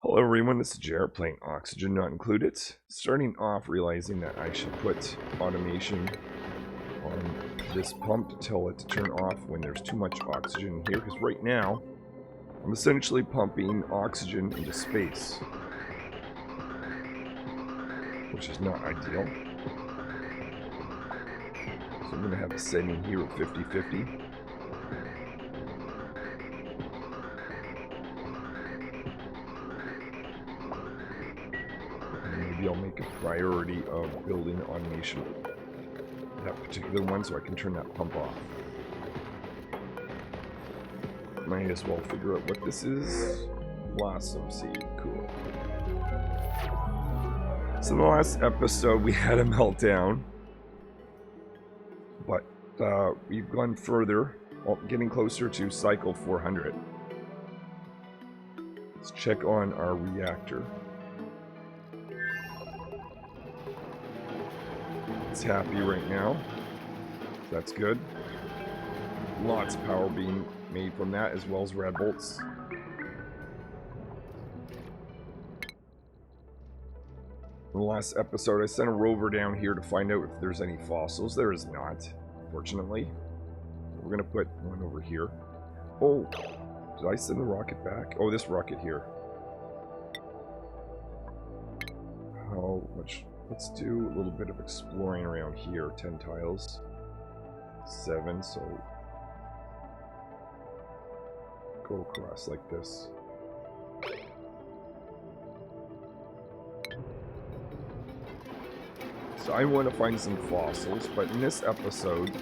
Hello everyone, this is Jared playing Oxygen Not Included. Starting off realizing that I should put automation on this pump to tell it to turn off when there's too much oxygen in here, because right now I'm essentially pumping oxygen into space, which is not ideal. So I'm going to have the setting here at 50-50. Maybe I'll make a priority of building automation that particular one so I can turn that pump off. Might as well figure out what this is. Blossom seed, cool. So in the last episode we had a meltdown, but we've gone further, getting closer to cycle 400. Let's check on our reactor. It's happy right now. That's good. Lots of power being made from that, as well as red bolts. In the last episode, I sent a rover down here to find out if there's any fossils. There is not, unfortunately. We're going to put one over here. Oh, did I send the rocket back? Oh, this rocket here. How much? Let's do a little bit of exploring around here. 10 tiles. 7, so go across like this. So I want to find some fossils, but in this episode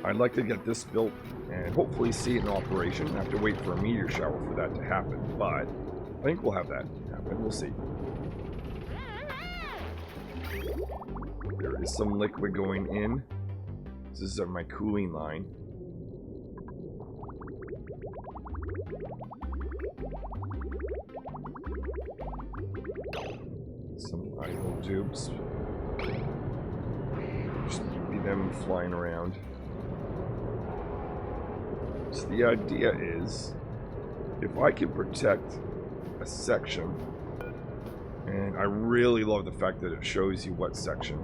I'd like to get this built and hopefully see it in operation. I have to wait for a meteor shower for that to happen, but I think we'll have that happen. We'll see. There is some liquid going in. This is my cooling line. Some idle tubes. Just be them flying around. So the idea is, if I can protect a section, and I really love the fact that it shows you what section.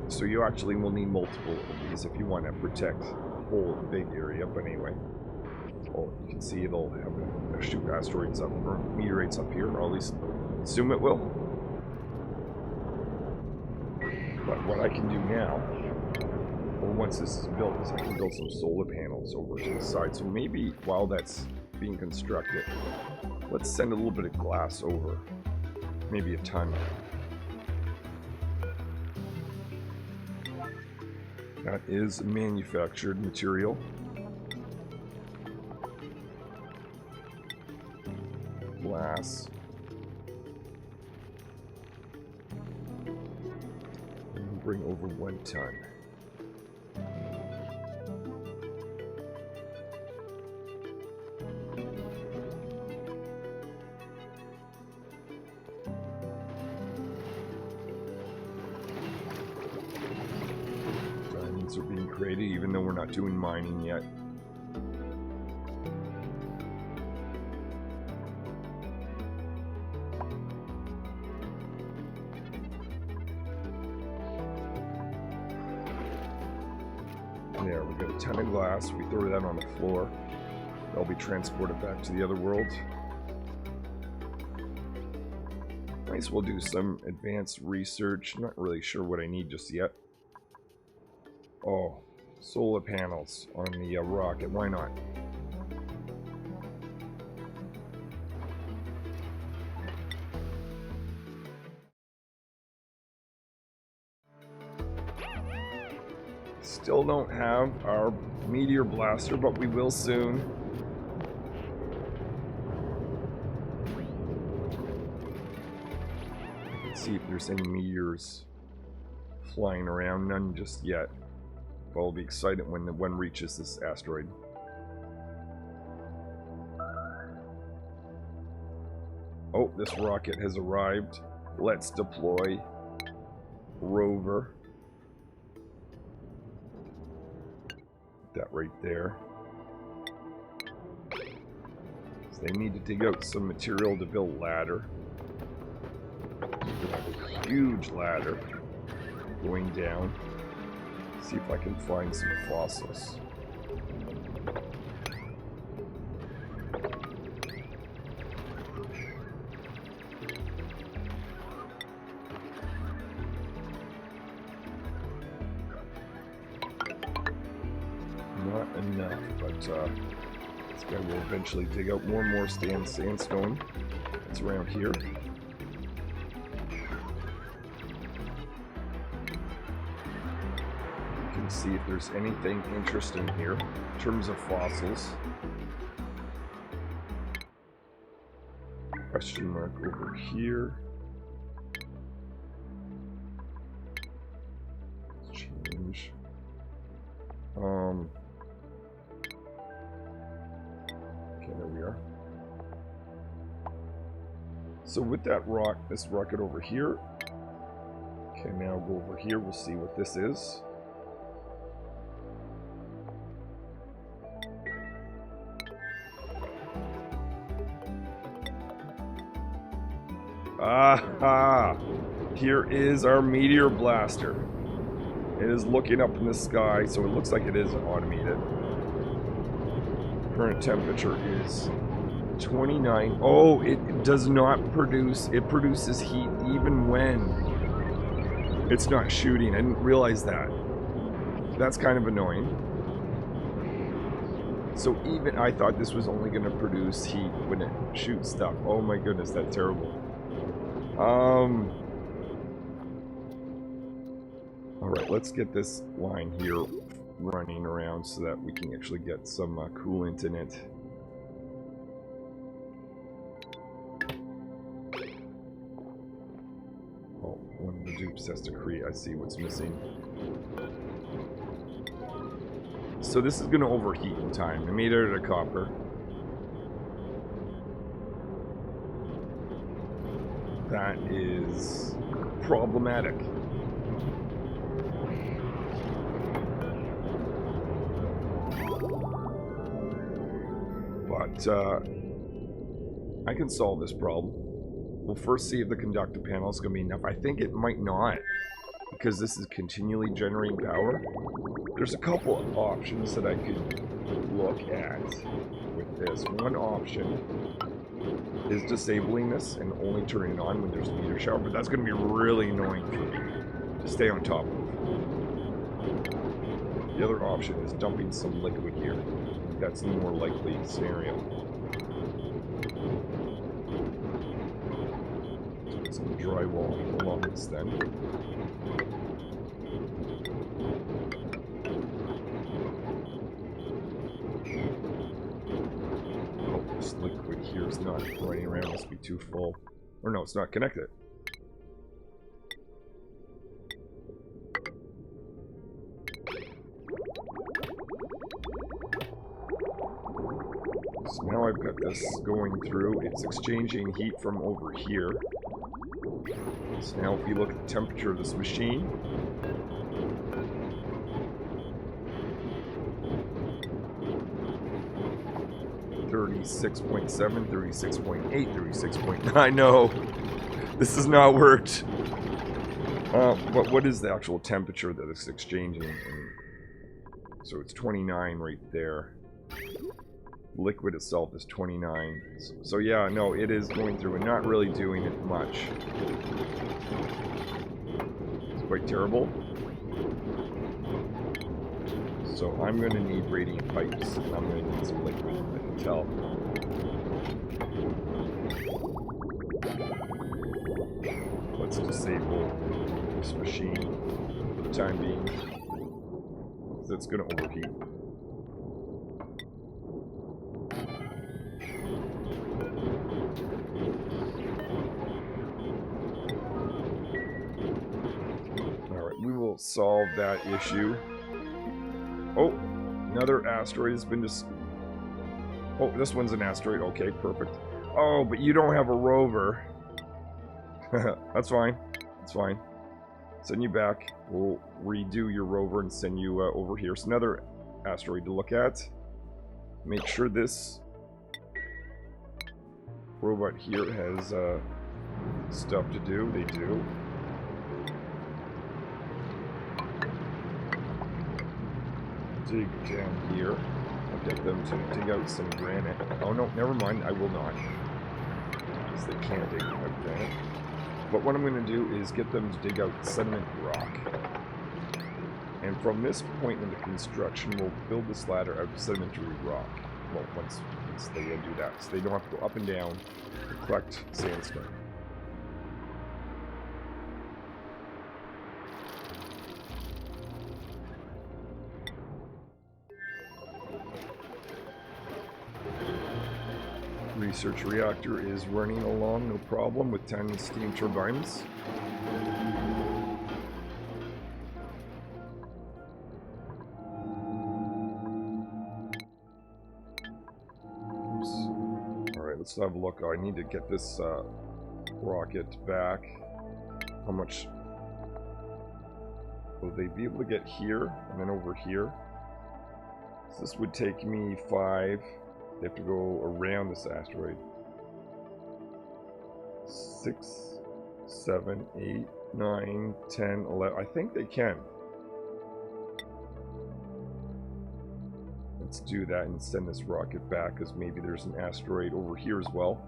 So you actually will need multiple of these if you want to protect the whole big area. But anyway, oh, you can see it'll have a shoot asteroids up or meteorites up here, or at least assume it will. But what I can do now, or once this is built, is I can build some solar panels over to the side. So maybe while that's being constructed, let's send a little bit of glass over, maybe a ton. That is manufactured material. Glass. And bring over 1 ton. Are being created, even though we're not doing mining yet. There, we got a ton of glass. We throw that on the floor. They'll be transported back to the other world. Might as well do some advanced research. Not really sure what I need just yet. Oh, solar panels on the rocket. Why not? Still don't have our meteor blaster, but we will soon. Let's see if there's any meteors flying around. None just yet. I'll be excited when the one reaches this asteroid. Oh, this rocket has arrived. Let's deploy rover. That right there. They need to dig out some material to build a ladder. A huge ladder going down. See if I can find some fossils. Not enough, but this guy will eventually dig out more and more sandstone. It's around here. See if there's anything interesting here in terms of fossils. Question mark over here. Change. Okay, there we are. So with that rock, this rocket over here. Okay, now go over here. We'll see what this is. Aha! Here is our meteor blaster. It is looking up in the sky, so it looks like it is automated. Current temperature is 29. Oh, it does not produce. It produces heat even when it's not shooting. I didn't realize that. That's kind of annoying. So even I thought this was only going to produce heat when it shoots stuff. Oh my goodness, that's terrible. Alright, let's get this line here running around so that we can actually get some coolant in it. Oh, one of the dupes has to create. I see what's missing. So this is going to overheat in time. I made it out of copper. That is problematic. But I can solve this problem. We'll first see if the conductor panel is going to be enough. I think it might not, because this is continually generating power. There's a couple of options that I could look at with this. One option is disabling this and only turning it on when there's a meteor shower, but that's going to be really annoying for me to stay on top of. The other option is dumping some liquid here. That's the more likely scenario. Let's put some drywall along this then. This liquid here is not running around, must be too full. Or no, it's not connected. So now I've got this going through, it's exchanging heat from over here. So now if you look at the temperature of this machine, .7, 36.8, 36.9. No, this has not worked. But what is the actual temperature that it's exchanging? So it's 29 right there. Liquid itself is 29. So yeah, no, it is going through and not really doing it much. It's quite terrible. So I'm going to need radiant pipes, and I'm going to need some liquid, I can tell. Let's disable this machine for the time being, because it's going to overheat. Alright, we will solve that issue. Oh, another asteroid has been just... Oh, this one's an asteroid. Okay, perfect. Oh, but you don't have a rover. That's fine. That's fine. Send you back. We'll redo your rover and send you over here. It's another asteroid to look at. Make sure this robot here has stuff to do. They do. Dig down here. I'll get them to dig out some granite. Oh no, never mind. I will not. Because they can't dig out granite. But what I'm going to do is get them to dig out sediment rock. And from this point in the construction, we'll build this ladder out of sedimentary rock. Well, once they do that. So they don't have to go up and down to collect sandstone. Research reactor is running along, no problem, with 10 steam turbines. Alright, let's have a look. I need to get this rocket back. How much will they be able to get here and then over here? So this would take me 5. They have to go around this asteroid. 6, 7, 8, 9, 10, 11. I think they can. Let's do that and send this rocket back, because maybe there's an asteroid over here as well.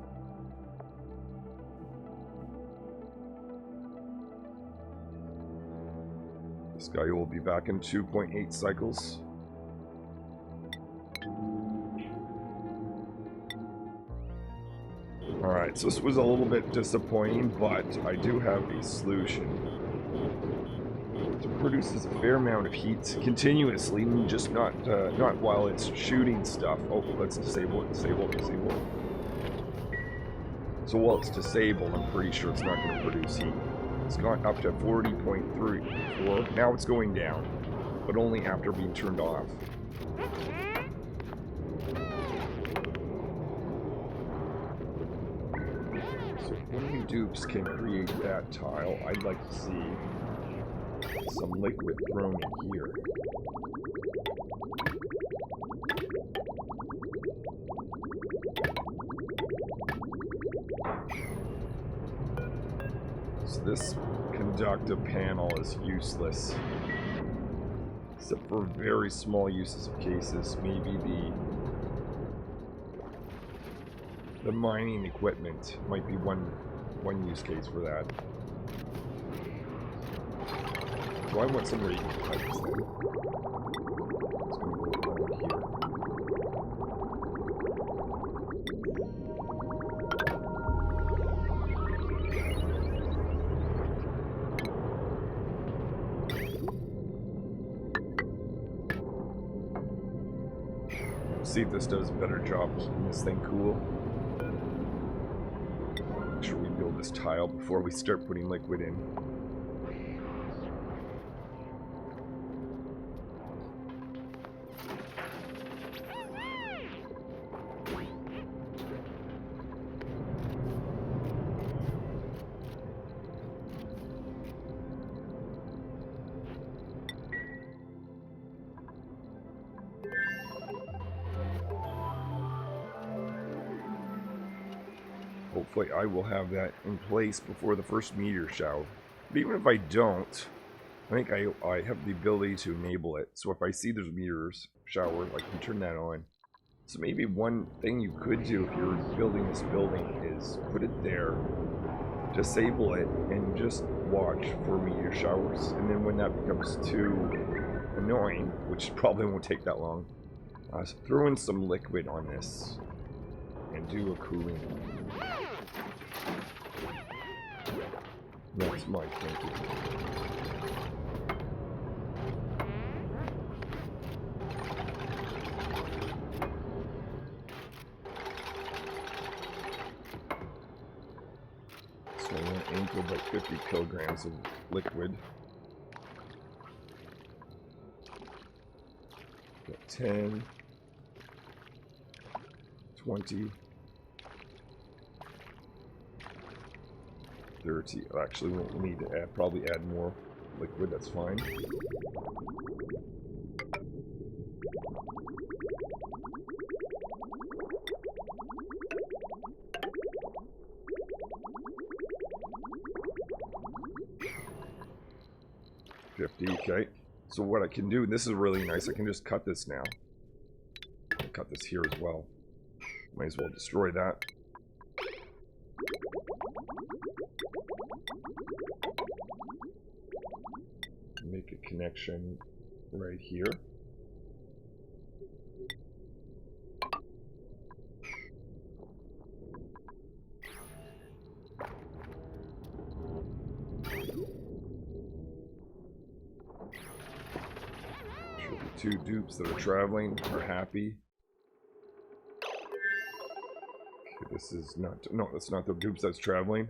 This guy will be back in 2.8 cycles. Alright, so this was a little bit disappointing, but I do have a solution. It produces a fair amount of heat continuously, just not while it's shooting stuff. Oh, let's disable it, disable it, disable it. So while it's disabled, I'm pretty sure it's not going to produce heat. It's gone up to 40.34. Now it's going down, but only after being turned off. One of you dupes can create that tile. I'd like to see some liquid thrown in here. So this conductive panel is useless. Except for very small uses of cases. Maybe the mining equipment might be one use case for that. So I want some radiant pipes then. It's going to go along here. See if this does a better job keeping this thing cool. Make sure we build this tile before we start putting liquid in. Hopefully I will have that in place before the first meteor shower. But even if I don't, I think I have the ability to enable it. So if I see there's a meteor shower, I can turn that on. So maybe one thing you could do if you're building this building is put it there, disable it, and just watch for meteor showers. And then when that becomes too annoying, which probably won't take that long, throw in some liquid on this and do a cooling. That's my thinking. So I want to aim for about 50 kilograms of liquid. Got 10, 20, 30. Actually, we'll need to probably add more liquid. That's fine. 50, okay. So what I can do, this is really nice, I can just cut this now. I'll cut this here as well. Might as well destroy that. Make a connection right here. Sure, the two dupes that are traveling are happy. Okay, this is not, no, that's not the dupes that's traveling.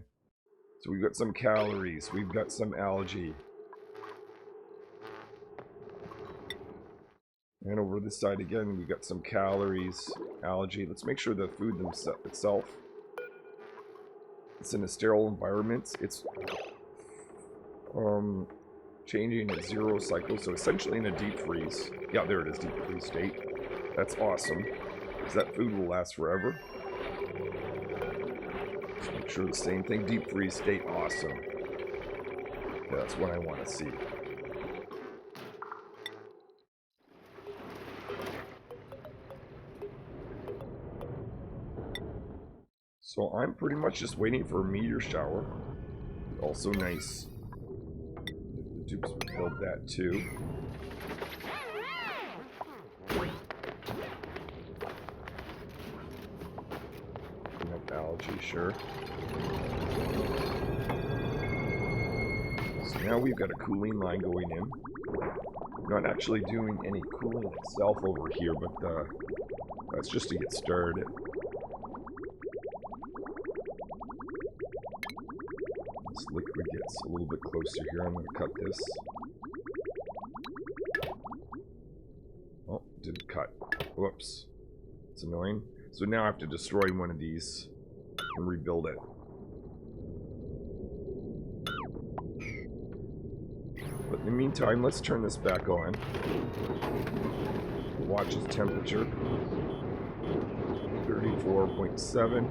So we've got some calories, we've got some algae. And over this side again, we've got some calories, algae. Let's make sure the food itself, it's in a sterile environment. It's changing at 0 cycles, so essentially in a deep freeze. Yeah, there it is, deep freeze state. That's awesome, because that food will last forever. Just make sure the same thing, deep freeze state, awesome. Yeah, that's what I want to see. So I'm pretty much just waiting for a meteor shower. Also nice. The dupes would build that too. Enough algae, sure. So now we've got a cooling line going in. Not actually doing any cooling itself over here, but that's just to get started. This liquid gets a little bit closer here. I'm going to cut this. Oh, didn't cut. Whoops. It's annoying. So now I have to destroy one of these and rebuild it. But in the meantime, let's turn this back on. Watch the temperature. 34.7.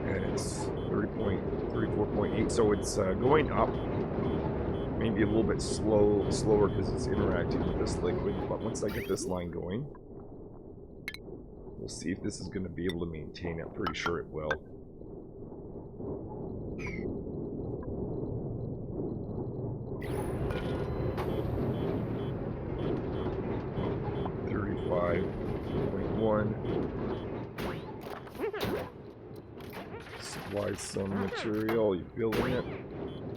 And it's 34.8, so it's going up. Maybe a little bit slower because it's interacting with this liquid. But once I get this line going, we'll see if this is going to be able to maintain it. I'm pretty sure it will. Supply some material, you're building it.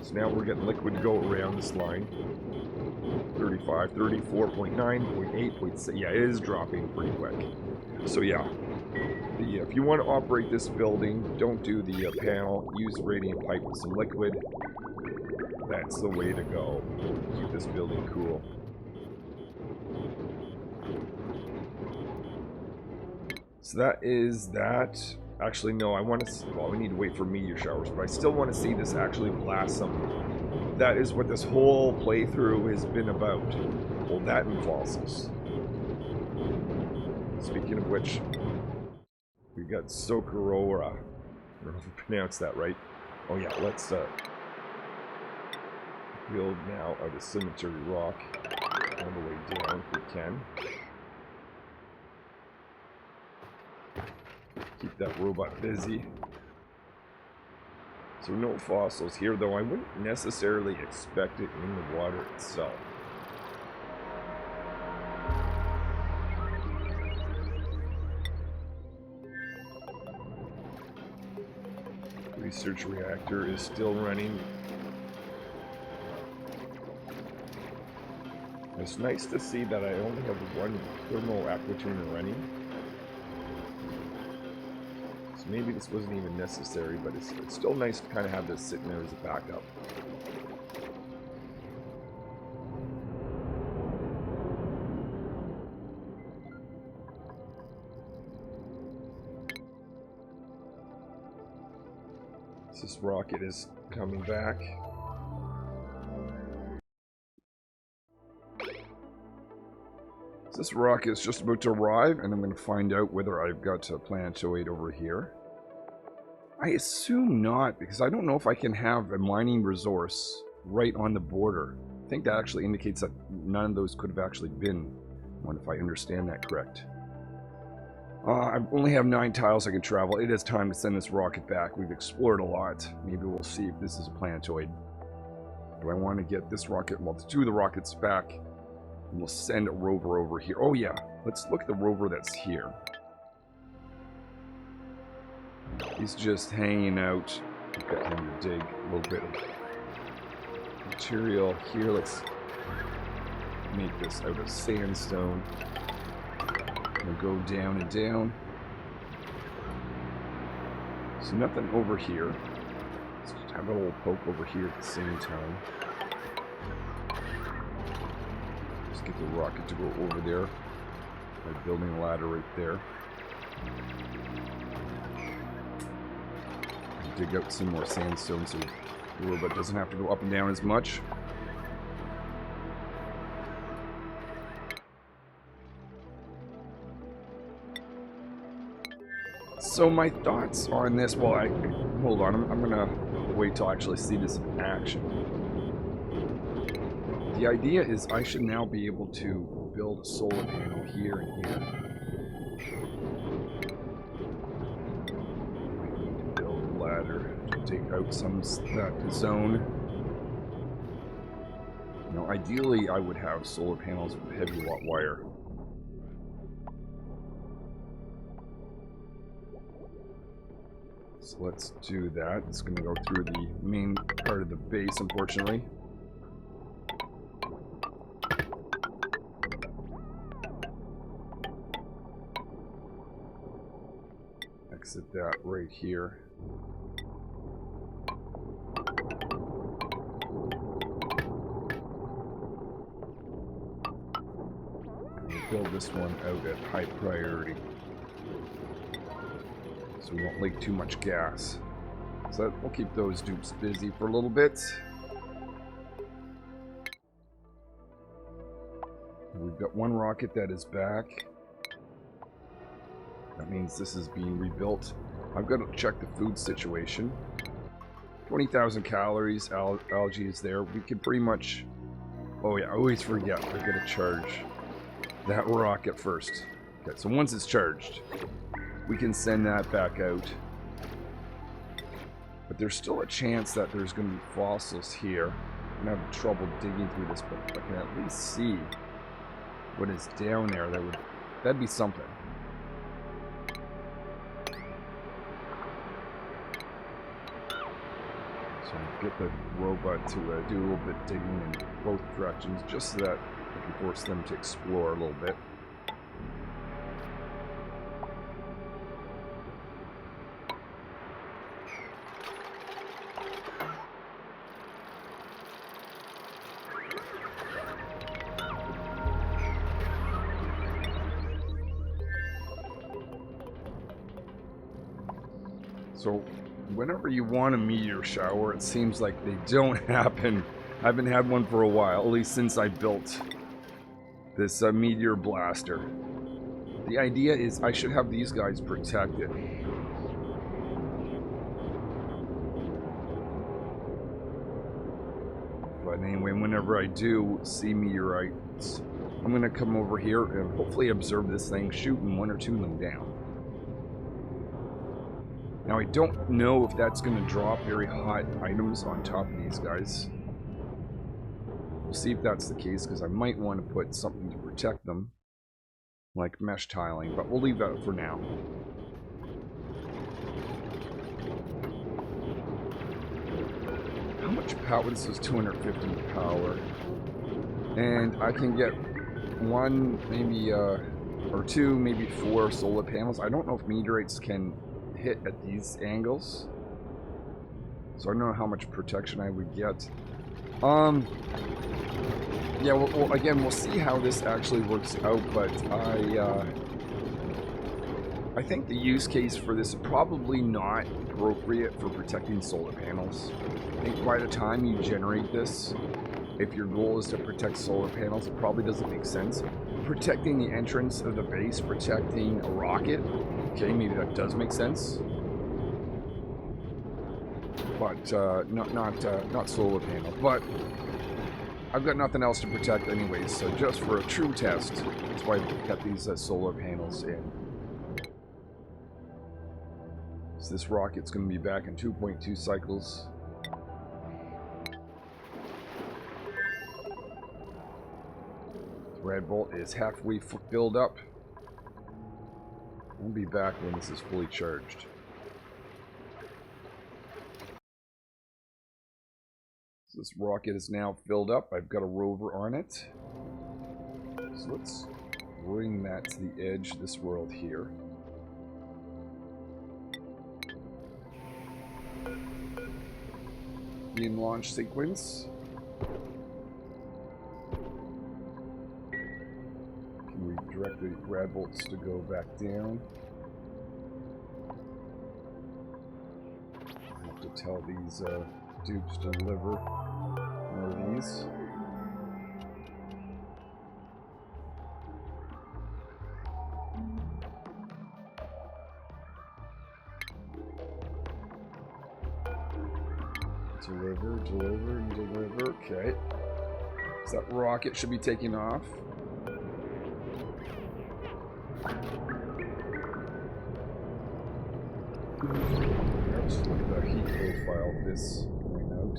So now we're getting liquid to go around this line. 35, 34.9, 0.8, 0.6. Yeah, it is dropping pretty quick. So yeah, if you want to operate this building, don't do the panel. Use radiant pipe with some liquid. That's the way to go. Keep this building cool. So that is that. Actually, no, I want to... Well, we need to wait for meteor showers, but I still want to see this actually blast something. That is what this whole playthrough has been about. Well, that and fossils. Speaking of which, we've got Socorora. I don't know if I pronounced that right. Oh yeah, let's build now out of cemetery rock all the way down if we can. Keep that robot busy. So no fossils here, though I wouldn't necessarily expect it in the water itself. Research reactor is still running. It's nice to see that I only have one thermal aquatuner running. Maybe this wasn't even necessary, but it's still nice to kind of have this sitting there as a backup. This rocket is coming back. This rocket is just about to arrive, and I'm going to find out whether I've got a planetoid over here. I assume not, because I don't know if I can have a mining resource right on the border. I think that actually indicates that none of those could have actually been one, if I understand that correct. I only have 9 tiles I can travel. It is time to send this rocket back. We've explored a lot. Maybe we'll see if this is a planetoid. Do I want to get this rocket? Well, let's do the rockets back. And we'll send a rover over here. Oh yeah, let's look at the rover that's here. He's just hanging out. We've got him to dig a little bit of material here. Let's make this out of sandstone. We'll go down and down. So nothing over here. Let's just have a little poke over here at the same time. Just get the rocket to go over there by building a ladder right there. Dig out some more sandstone so the robot doesn't have to go up and down as much. So my thoughts on this, well, hold on, I'm gonna wait till I actually see this in action. The idea is I should now be able to build a solar panel here and here. To take out some that zone. Now, ideally, I would have solar panels with heavy watt wire. So let's do that. It's going to go through the main part of the base, unfortunately. Exit that right here. Build this one out at high priority so we won't leak too much gas. So we'll keep those dupes busy for a little bit. We've got one rocket that is back. That means this is being rebuilt. I've got to check the food situation. 20,000 calories, algae is there. We can pretty much... Oh yeah, I always forget. We're going to charge that rocket first. Okay, so once it's charged, we can send that back out. But there's still a chance that there's going to be fossils here. I'm going to have trouble digging through this, but I can at least see what is down there. That'd be something. So get the robot to do a little bit digging in both directions, just so that I can force them to explore a little bit. So, whenever you want a meteor shower, it seems like they don't happen. I haven't had one for a while, at least since I built this meteor blaster. The idea is I should have these guys protected. But anyway, whenever I do see meteorites, I'm going to come over here and hopefully observe this thing shooting 1 or 2 of them down. Now, I don't know if that's going to drop very hot items on top of these guys. We'll see if that's the case, because I might want to put something to protect them, like mesh tiling, but we'll leave that for now. How much power? This is 250 power. And I can get 1, maybe, or 2, maybe 4 solar panels. I don't know if meteorites can hit at these angles, so I don't know how much protection I would get. Yeah, well, again, we'll see how this actually works out, but I think the use case for this is probably not appropriate for protecting solar panels. I think by the time you generate this, if your goal is to protect solar panels, it probably doesn't make sense. Protecting the entrance of the base, protecting a rocket, okay, maybe that does make sense. but not solar panel. But I've got nothing else to protect anyways, so just for a true test, that's why I've got these solar panels in. So this rocket's going to be back in 2.2 cycles. Red bolt is halfway filled up. We'll be back when this is fully charged. So this rocket is now filled up. I've got a rover on it. So let's bring that to the edge of this world here. In launch sequence. Can we direct the rad bolts to go back down? I have to tell these dupes to deliver more of these. Deliver, deliver, and deliver. Okay. So that rocket should be taking off. Let's look at the heat profile of this going out.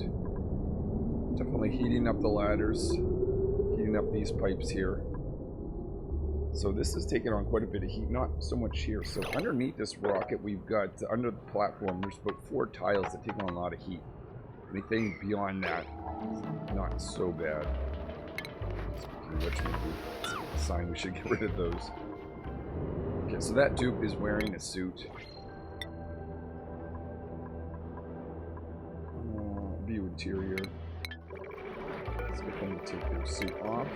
Definitely heating up the ladders. Heating up these pipes here. So this is taking on quite a bit of heat. Not so much here. So underneath this rocket, we've got, under the platform, there's about 4 tiles that take on a lot of heat. Anything beyond that is not so bad. Which is a sign we should get rid of those. Okay, so that dupe is wearing a suit. View interior. Let's get them to take their suit off.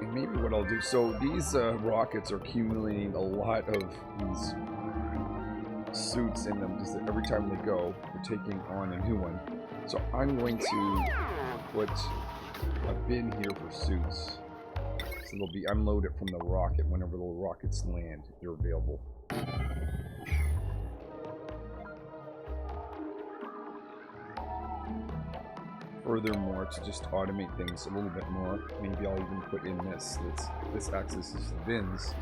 And maybe what I'll do, so these rockets are accumulating a lot of these suits in them, because every time they go, they're taking on a new one. So I'm going to put a bin here for suits. So they'll be unloaded from the rocket whenever the rockets land, if they're available. Furthermore, to just automate things a little bit more, maybe I'll even put in this accesses the bins,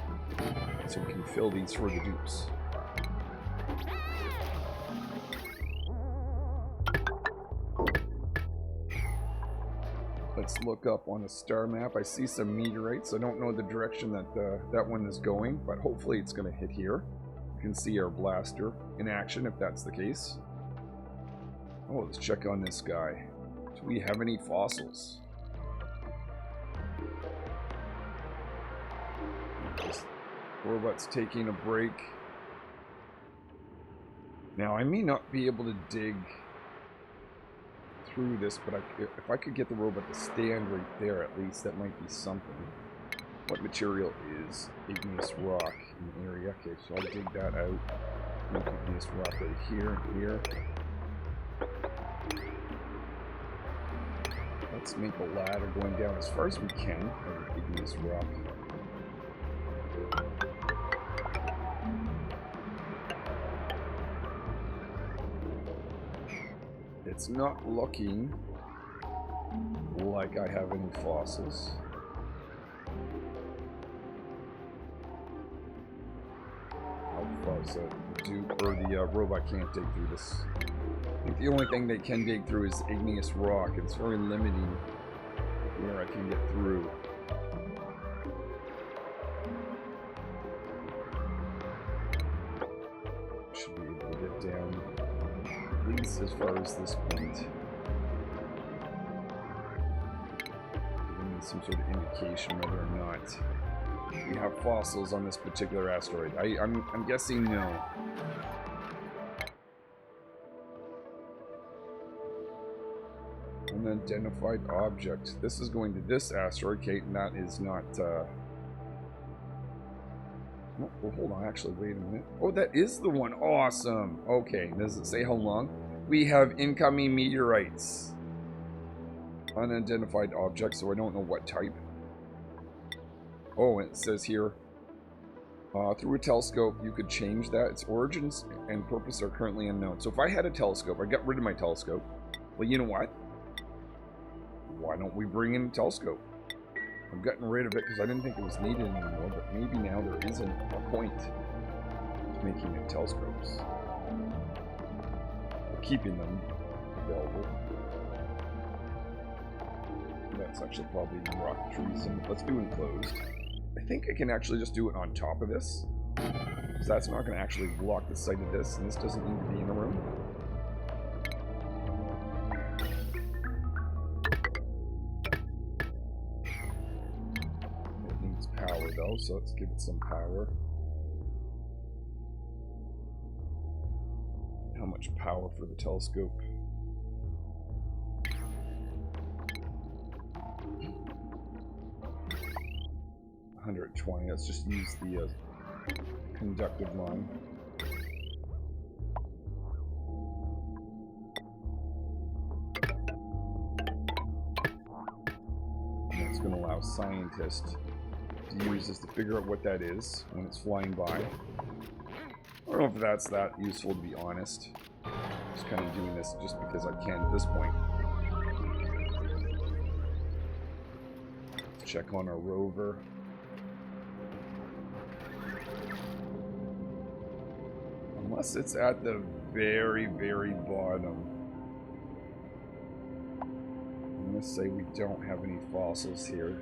so we can fill these for the dupes. Let's look up on a star map. I see some meteorites. I don't know the direction that that one is going, but hopefully it's going to hit here. You can see our blaster in action if that's the case. Oh, let's check on this guy. Do we have any fossils? This robot's taking a break. Now, I may not be able to dig through this, but if I could get the robot to stand right there, at least that might be something. What material is igneous rock in the area? Okay, so I'll dig that out. Make igneous rock right here and here. Let's make a ladder going down as far as we can of igneous rock. It's not looking like I have any fossils. How far is the dupe or the robot can't dig through this? I think the only thing they can dig through is igneous rock. It's very limiting where I can get through. Should be able to get down at least as far as this point. Giving me some sort of indication whether or not we have fossils on this particular asteroid. I'm guessing no. Unidentified object. This is going to this asteroid, Kate, and that is not oh, well, hold on, actually, wait a minute. Oh, that is the one. Awesome. Okay, does it say how long? We have incoming meteorites. Unidentified object, so I don't know what type. Oh, it says here Through a telescope, you could change that. Its origins and purpose are currently unknown. So if I had a telescope, I got rid of my telescope. Well, you know what? Why don't we bring in a telescope? I've gotten rid of it because I didn't think it was needed anymore, but maybe now there isn't a point to making new telescopes. Or keeping them available. That's actually probably rock trees, and let's do enclosed. I think I can actually just do it on top of this. Because that's not going to actually block the sight of this, and this doesn't need to be in a room. It needs power though, so let's give it some power. How much power for the telescope? 120. Let's just use the conductive line. And that's going to allow scientists to use this to figure out what that is when it's flying by. I don't know if that's that useful, to be honest. Just kind of doing this just because I can at this point. Let's check on our rover. Unless it's at the very, very bottom. I'm going to say we don't have any fossils here.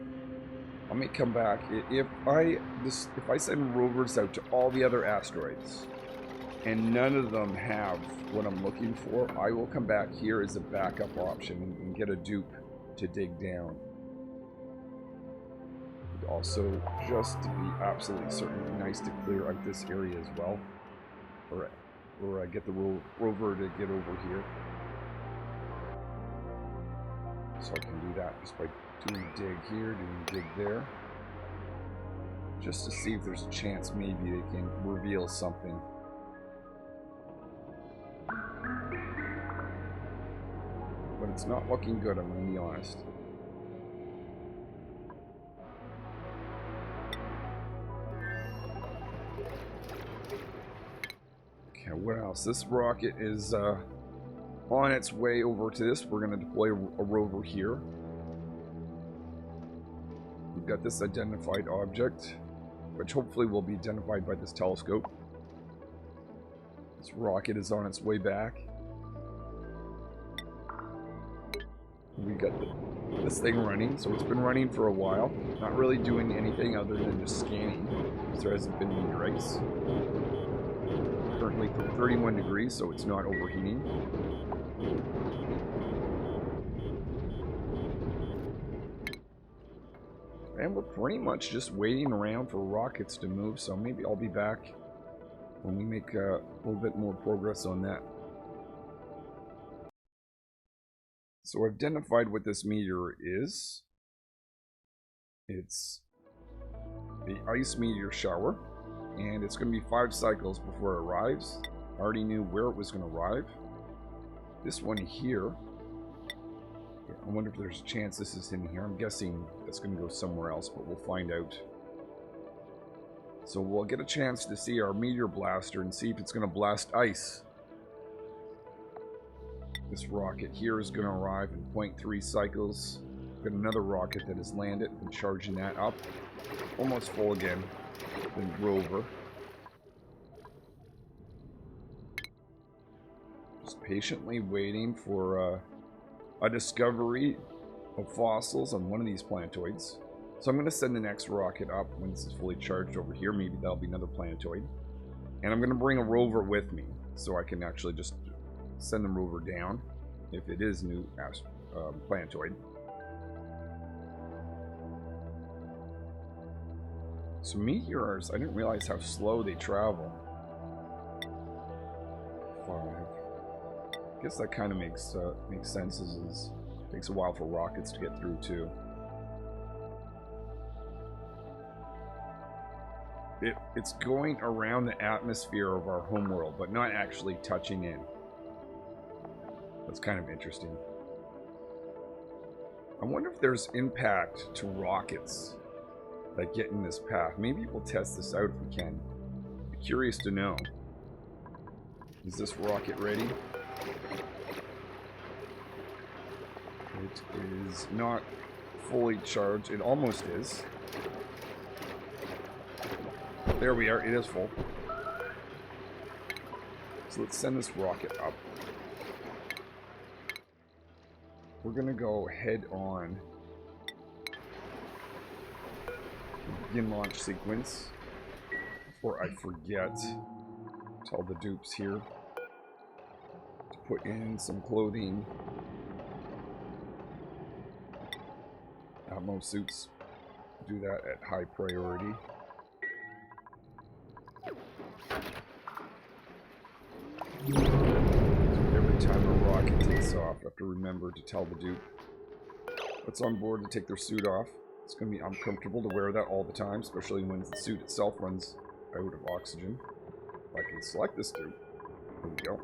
I may come back. If I send rovers out to all the other asteroids, and none of them have what I'm looking for, I will come back here as a backup option and get a dupe to dig down. And also, just to be absolutely certain, it'd be nice to clear out this area as well. Or get the rover to get over here. So I can do that just by doing a dig here, doing a dig there. Just to see if there's a chance maybe they can reveal something. But it's not looking good, I'm going to be honest. Okay, what else? This rocket is on its way over to this. We're going to deploy a rover here. We've got this identified object, which hopefully will be identified by this telescope. This rocket is on its way back. We got this thing running, so it's been running for a while. Not really doing anything other than just scanning, because there hasn't been meteorites. Currently 31 degrees, so it's not overheating. And we're pretty much just waiting around for rockets to move, so maybe I'll be back when we make a little bit more progress on that. So I've identified what this meteor is. It's the ice meteor shower, and it's going to be 5 cycles before it arrives. I already knew where it was going to arrive. This one here, I wonder if there's a chance this is in here. I'm guessing it's going to go somewhere else, but we'll find out. So we'll get a chance to see our meteor blaster and see if it's going to blast ice. This rocket here is going to arrive in 0.3 cycles. Got another rocket that has landed and charging that up. Almost full again. Then rover. Just patiently waiting for a discovery of fossils on one of these planetoids. So I'm going to send the next rocket up when this is fully charged over here. Maybe that'll be another planetoid. And I'm going to bring a rover with me so I can actually just send the rover down if it is new planetoid. So meteors, I didn't realize how slow they travel. 5. I guess that kind of makes sense. It takes a while for rockets to get through too. It's going around the atmosphere of our homeworld, but not actually touching in. That's kind of interesting. I wonder if there's impact to rockets that get in this path. Maybe we'll test this out if we can. Be curious to know. Is this rocket ready? It is not fully charged. It almost is. There we are. It is full. So let's send this rocket up. We're going to go head on. Begin launch sequence. Before I forget, tell the dupes here to put in some clothing. Most suits do that at high priority. So every time a rocket takes off, I have to remember to tell the dupe what's on board to take their suit off. It's going to be uncomfortable to wear that all the time, especially when the suit itself runs out of oxygen. If I can select this dupe. There we go.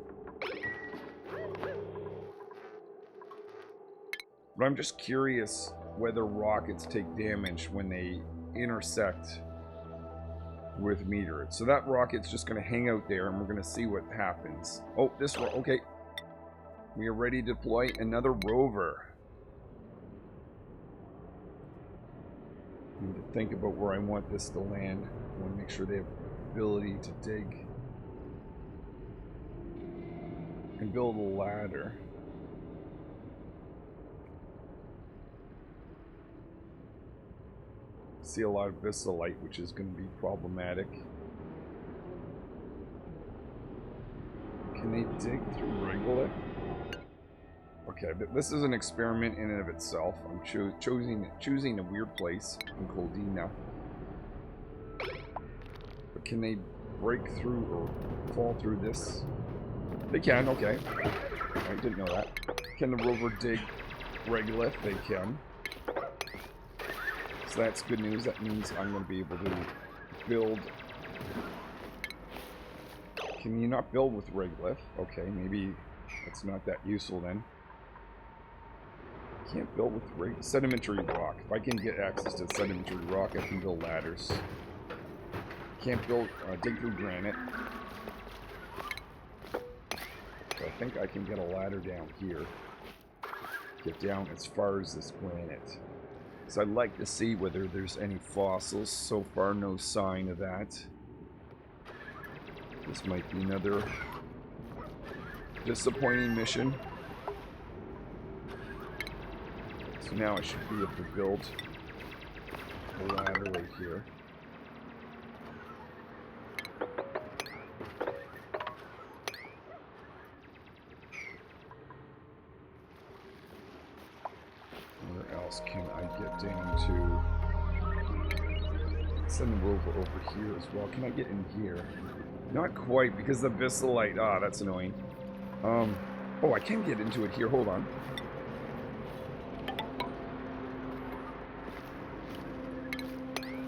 But I'm just curious whether rockets take damage when they intersect with meteorites. So that rocket's just going to hang out there, and we're going to see what happens. Oh, this one. Okay. We are ready to deploy another rover. I need to think about where I want this to land. I want to make sure they have ability to dig and build a ladder. See a lot of viscillite, which is going to be problematic. Can they dig through regolith? Okay, but this is an experiment in and of itself. I'm choosing a weird place in Coldina. But can they break through or fall through this? They can, okay. I didn't know that. Can the rover dig regolith? They can. So that's good news. That means I'm going to be able to build. Can you not build with regolith? Okay, maybe it's not that useful then. Can't build with sedimentary rock. If I can get access to sedimentary rock, I can build ladders. Can't build, dig through granite. So I think I can get a ladder down here. Get down as far as this granite. So I'd like to see whether there's any fossils. So far, no sign of that. This might be another disappointing mission. So now I should be able to build a ladder right here. Where else can I get down to? Send the rover over here as well. Can I get in here? Not quite, because the viscillite. Ah, that's annoying. Oh, I can get into it here. Hold on.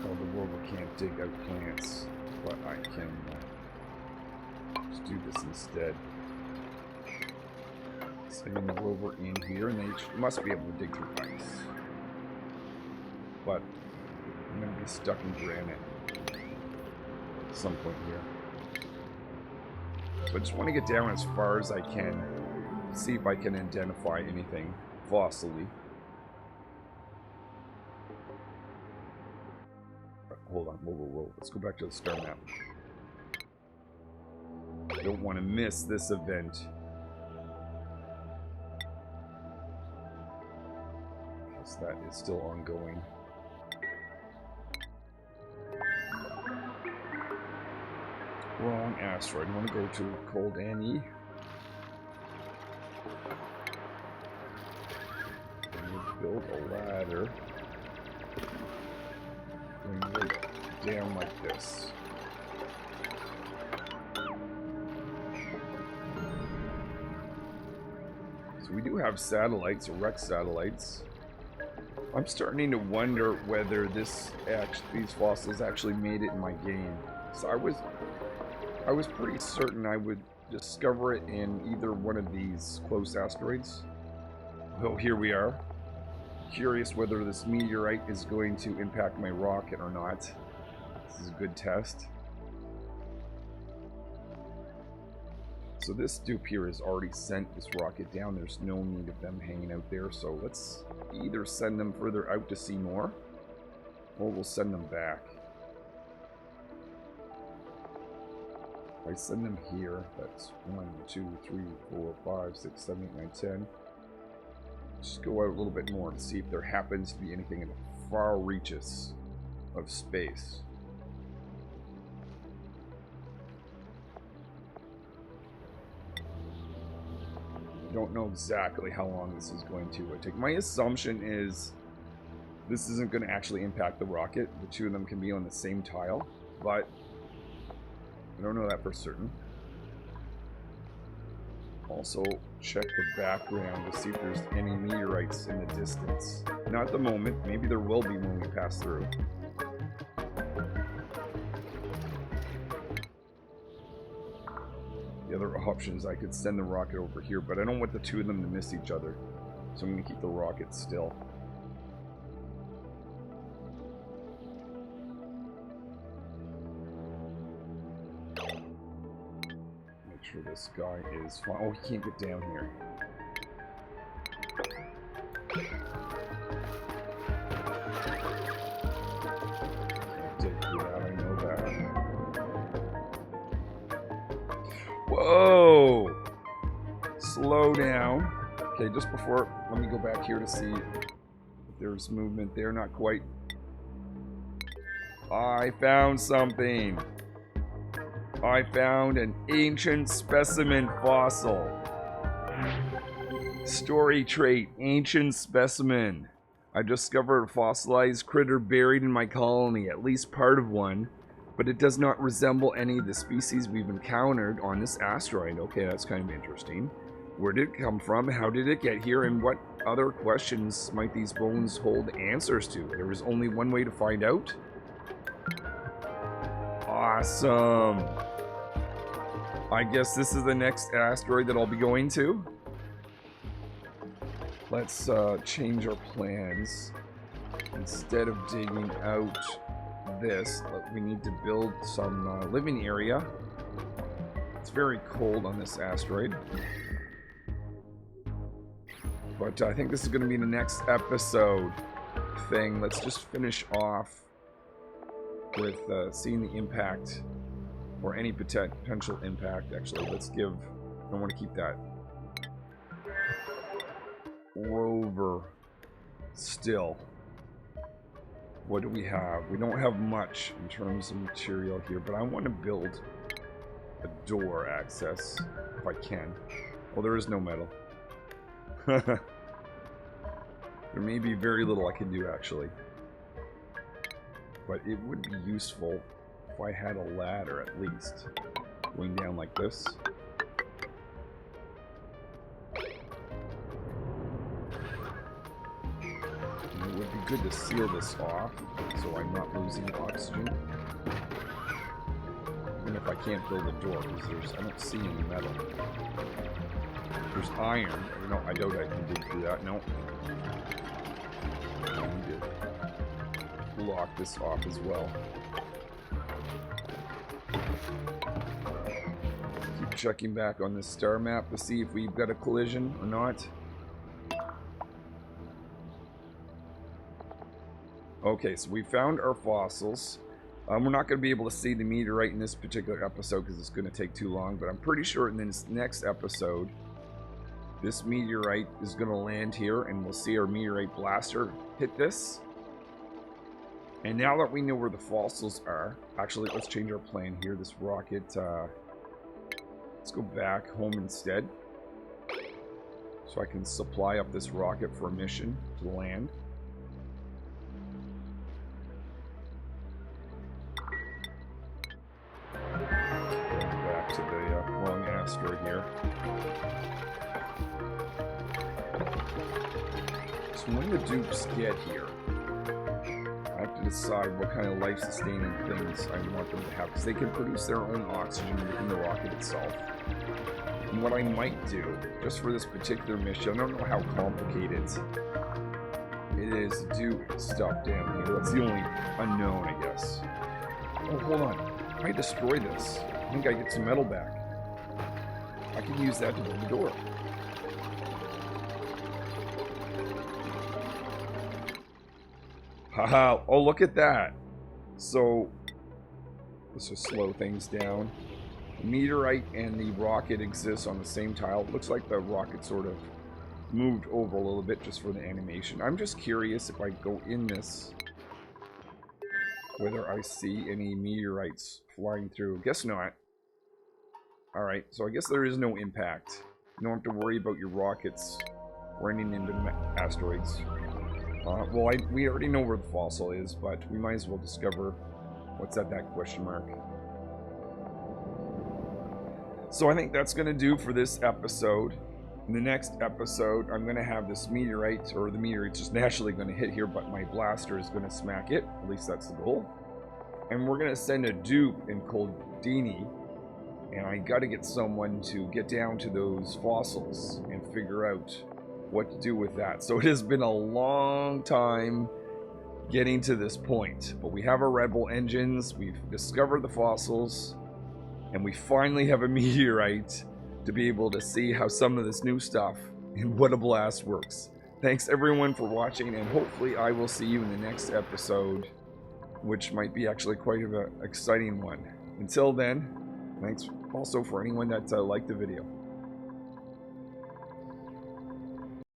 Oh, the rover can't dig out plants, but I can just do this instead. Sending the rover in here, and they must be able to dig through ice. But I'm going to be stuck in granite at some point here. So I just want to get down as far as I can, see if I can identify anything fossily. Hold on, whoa. Let's go back to the star map. I don't want to miss this event. Because that is still ongoing. Wrong asteroid. I want to go to Cold Annie. And we'll build a ladder. Going right down like this. So we do have satellites, erect satellites. I'm starting to wonder whether these fossils actually made it in my game. So I was pretty certain I would discover it in either one of these close asteroids. Oh, here we are. Curious whether this meteorite is going to impact my rocket or not. This is a good test. So this dupe here has already sent this rocket down. There's no need of them hanging out there. So let's either send them further out to see more, or we'll send them back. If I send them here, that's 1, 2, 3, 4, 5, 6, 7, 8, 9, 10. Just go out a little bit more to see if there happens to be anything in the far reaches of space. Don't know exactly how long this is going to take. My assumption is this isn't going to actually impact the rocket. The two of them can be on the same tile, but I don't know that for certain. Also, check the background to see if there's any meteorites in the distance. Not at the moment. Maybe there will be when we pass through. The other options, I could send the rocket over here, but I don't want the two of them to miss each other. So I'm going to keep the rocket still. Make sure this guy is fine. Oh, he can't get down here. Can't dig through that, I know that. Whoa! Slow down. Okay, just before, let me go back here to see if there's movement there. Not quite. I found something. I found an ancient specimen fossil. Story trait, ancient specimen. I discovered a fossilized critter buried in my colony, at least part of one. But it does not resemble any of the species we've encountered on this asteroid. Okay, that's kind of interesting. Where did it come from? How did it get here? And what other questions might these bones hold answers to? There is only one way to find out. Awesome. I guess this is the next asteroid that I'll be going to. Let's change our plans. Instead of digging out this, we need to build some living area. It's very cold on this asteroid, but I think this is going to be the next episode thing. Let's just finish off with seeing the impact, or any potential impact. Actually, let's give, I don't want to keep that rover still. What do we have? We don't have much in terms of material here, but I want to build a door access if I can. Well, there is no metal. There may be very little I can do, actually. But it would be useful if I had a ladder, at least. Going down like this. It would be good to seal this off, so I'm not losing oxygen. Even if I can't build a door, because I don't see any metal. There's iron. No, I doubt I can dig through that. No. I need to block this off as well. Keep checking back on this star map to see if we've got a collision or not. Okay, so we found our fossils. We're not going to be able to see the meteorite in this particular episode because it's going to take too long, but I'm pretty sure in this next episode, this meteorite is going to land here, and we'll see our meteorite blaster hit this. And now that we know where the fossils are, actually, let's change our plan here. This rocket, let's go back home instead, so I can supply up this rocket for a mission to land. Back to the wrong asteroid here. So when the dupes get here, I have to decide what kind of life-sustaining things I want them to have, because they can produce their own oxygen within the rocket itself. And what I might do, just for this particular mission, I don't know how complicated it is to do stuff down here. That's the only unknown, I guess. Oh, hold on. If I destroy this, I think I get some metal back. I can use that to build the door. Haha. Oh, look at that. So, let's just slow things down. The meteorite and the rocket exist on the same tile. It looks like the rocket sort of moved over a little bit just for the animation. I'm just curious if I go in this, whether I see any meteorites flying through. Guess not. Alright, so I guess there is no impact. You don't have to worry about your rockets running into asteroids. Well, we already know where the fossil is, but we might as well discover what's at that question mark. So I think that's going to do for this episode. In the next episode, I'm going to have this meteorite, or the meteorite's just naturally going to hit here, but my blaster is going to smack it. At least that's the goal. And we're going to send a dupe in Coldini, and I got to get someone to get down to those fossils and figure out what to do with that. So it has been a long time getting to this point, but we have our rebel engines, we've discovered the fossils, and we finally have a meteorite to be able to see how some of this new stuff in What a Blast works. Thanks everyone for watching, and hopefully I will see you in the next episode, which might be actually quite an exciting one. Until then, thanks also for anyone that liked the video.